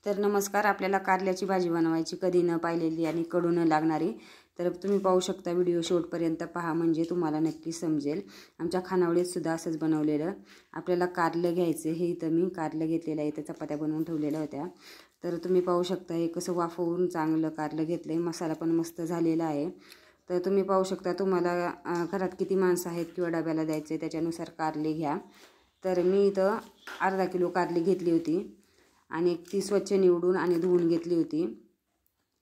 तर नमस्कार, आपल्याला कारल्याची भाजी बनवायची कधी न पाहिलेली आणि कडू न लागणारी। तर तुम्ही पाहू शकता, व्हिडिओ शेवटपर्यंत पहा म्हणजे तुम्हाला नक्की समजेल। आमच्या खानावळीत सुद्धा असंच बनवलेलं। आपल्याला कारलं घ्यायचे, हे इथं मी कारलं घेतलेलं आहे, इथं चपात्या बनवून ठेवलेल्या होत्या। तर तुम्ही पाहू शकता हे कसं वाफवून चांगलं कारलं घेतलंय, मसाला पण मस्त झालेला आहे। तर तुम्ही पाहू शकता, तुम्हाला घरात किती माणसं आहेत किंवा डब्याला द्यायचे त्याच्यानुसार कारले घ्या। तर मी इथं अर्धा किलो कारली घेतली होती आणि ती स्वच्छ निवडून आणि धुवून घेतली होती।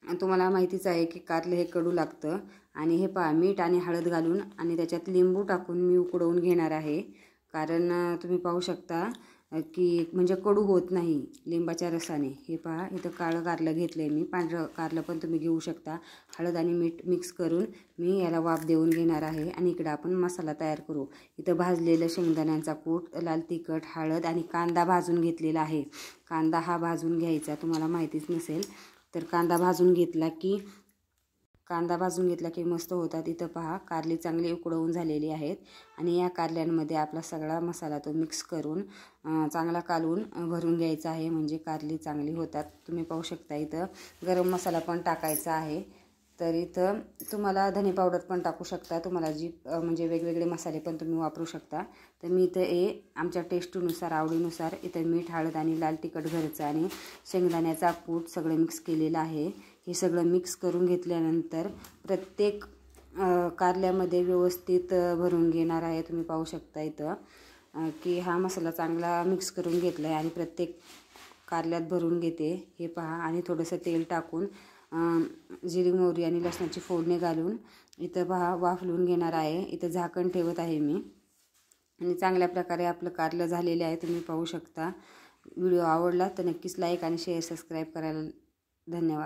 आणि तुम्हाला माहितीच आहे की कारले हे कडू लागतं। आणि हे पहा, मीठ आणि हळद घालून आणि त्याच्यात लिंबू टाकून मी उकडवून घेणार आहे, कारण तुम्ही पाहू शकता की म्हणजे कडू होत नाही लिंबाच्या रसाने। हे पहा, इथं काळं कारलं घेतलंय मी, पांढरं कारलं पण तुम्ही घेऊ शकता। हळद आणि मीठ मिक्स करून मी याला वाफ देऊन घेणार आहे आणि इकडे आपण मसाला तयार करू। इथं भाजलेलं शेंगदाण्यांचा कूट, लाल तिखट, हळद आणि कांदा भाजून घेतलेला आहे। कांदा हा भाजून घ्यायचा, तुम्हाला माहितीच नसेल तर कांदा भाजून घेतला की मस्त होतात। इथं पहा, कारली चांगली उकडवून झालेली आहेत आणि या कारल्यांमध्ये आपला सगळा मसाला तो मिक्स करून चांगला कालवून भरून घ्यायचा आहे, म्हणजे कारली चांगली होतात। तुम्ही पाहू शकता इथं गरम मसाला पण टाकायचा आहे। तर इथं तुम्हाला धने पावडर पण टाकू शकता, तुम्हाला जी म्हणजे वेगवेगळे मसाले पण तुम्ही वापरू शकता। तर मी इथं आमच्या टेस्टनुसार, आवडीनुसार इथं मीठ, हळद आणि लाल तिखट घरचं आणि शेंगदाण्याचा कूट सगळं मिक्स केलेलं आहे। हे सगळं मिक्स करून घेतल्यानंतर प्रत्येक कारल्यामध्ये व्यवस्थित भरून घेणार आहे। तुम्ही पाहू शकता इथं की हा मसाला चांगला मिक्स करून घेतला आहे आणि प्रत्येक कारल्यात भरून घेते। हे पहा, आणि थोडंसं तेल टाकून जिरी, मोहरी आणि लसणाची फोडणी घालून इथं पहा वाफलून घेणार आहे। इथं झाकण ठेवत आहे मी आणि चांगल्या प्रकारे आपलं कारलं झालेलं आहे, तुम्ही पाहू शकता। व्हिडिओ आवडला तर नक्कीच लाईक आणि शेअर, सबस्क्राईब करायला धन्यवाद।